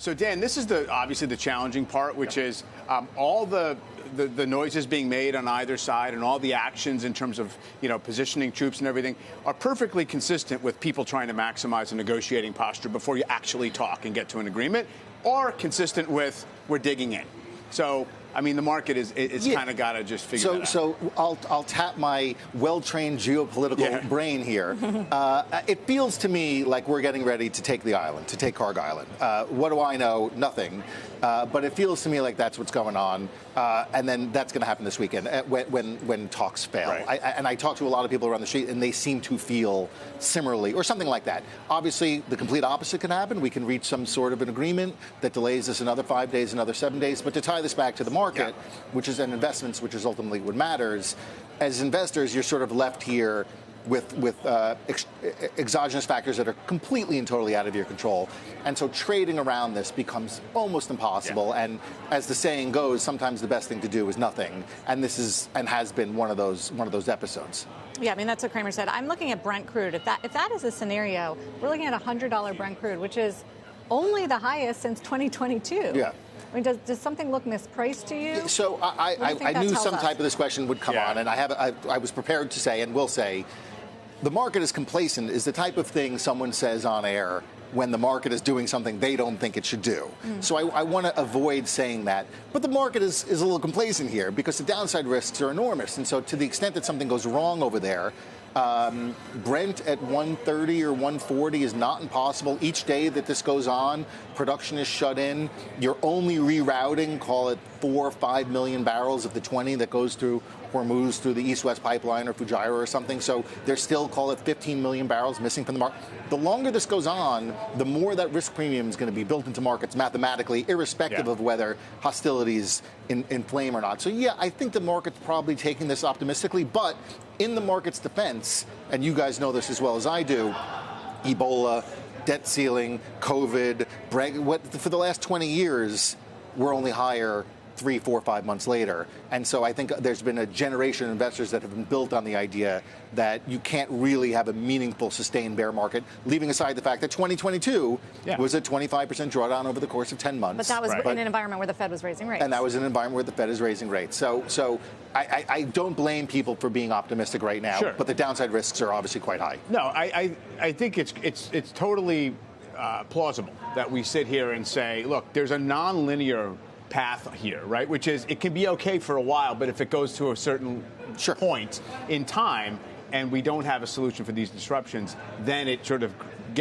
So, Dan, this is obviously the challenging part, which is all the noises being made on either side and all the actions in terms of, positioning troops and everything are perfectly consistent with people trying to maximize a negotiating posture before you actually talk and get to an agreement, or consistent with we're digging in. So, I mean, the market is kind of got to just figure that out. So I'll tap my well-trained geopolitical brain here. It feels to me like we're getting ready to take the island, to take Karg Island. What do I know? Nothing. But it feels to me like that's what's going on. And then that's going to happen this weekend when talks fail. Right. I talk to a lot of people around the street, and they seem to feel similarly, or something like that. Obviously, the complete opposite can happen. We can reach some sort of an agreement that delays us another 5 days, another 7 days. But to tie this back to the market, which is in investments, which is ultimately what matters, as investors, you're sort of left here with exogenous factors that are completely and totally out of your control. And so trading around this becomes almost impossible. Yeah. And as the saying goes, sometimes the best thing to do is nothing. And this is and has been one of those episodes. Yeah, I mean, that's what Kramer said. I'm looking at Brent crude. If that is a scenario, we're looking at $100 Brent crude, which is only the highest since 2022. Yeah. I mean, does something look mispriced to you? So I knew some type of this question would come on, and I was prepared to say and will say, the market is complacent is the type of thing someone says on air when the market is doing something they don't think it should do. So I want to avoid saying that. But the market is a little complacent here because the downside risks are enormous. And so to the extent that something goes wrong over there, Brent at 130 or 140 is not impossible. Each day that this goes on, production is shut in. You're only rerouting, call it 4 or 5 million barrels of the 20 that goes through Hormuz, through the East-West pipeline or Fujairah or something. So there's still, call it 15 million barrels missing from the market. The longer this goes on, the more that risk premium is going to be built into markets mathematically, irrespective of whether hostilities inflame or not. So, yeah, I think the market's probably taking this optimistically. But in the market's defense, and you guys know this as well as I do, Ebola, debt ceiling, COVID, for the last 20 years, we're only higher 3, 4, 5 months later. And so I think there's been a generation of investors that have been built on the idea that you can't really have a meaningful, sustained bear market, leaving aside the fact that 2022 was a 25% drawdown over the course of 10 months. But that was in an environment where the Fed was raising rates. And that was an environment where the Fed is raising rates. So I don't blame people for being optimistic right now, but the downside risks are obviously quite high. No, I think it's totally plausible that we sit here and say, look, there's a nonlinear path here, right? Which is, it can be okay for a while, but if it goes to a certain point in time and we don't have a solution for these disruptions, then it sort of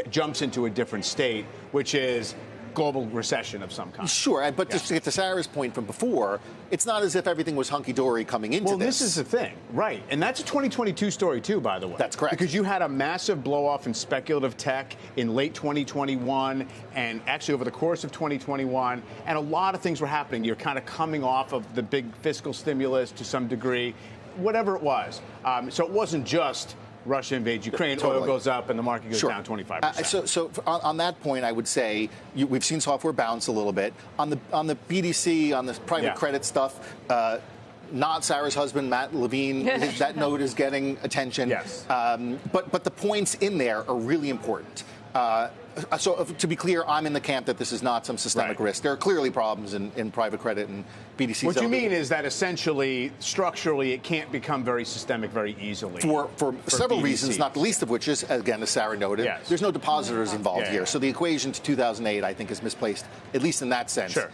jumps into a different state, which is global recession of some kind. Sure, but just to get to Sarah's point from before, it's not as if everything was hunky-dory coming into this. Well, this is the thing, right? And that's a 2022 story, too, by the way. That's correct. Because you had a massive blow-off in speculative tech in late 2021 and actually over the course of 2021, and a lot of things were happening. You're kind of coming off of the big fiscal stimulus to some degree, whatever it was. So it wasn't just Russia invades Ukraine, oil goes up, and the market goes down 25%. So on that point, I would say we've seen software bounce a little bit. On the BDC, on the private credit stuff, not Sarah's husband, Matt Levine, that note is getting attention. Yes. But the points in there are really important. So to be clear, I'm in the camp that this is not some systemic risk. There are clearly problems in private credit and BDCs. What you mean is that essentially, structurally, it can't become very systemic very easily. For several BDCs. reasons, not the least of which is, again, as Sarah noted, there's no depositors involved here. So the equation to 2008, I think, is misplaced, at least in that sense. Sure.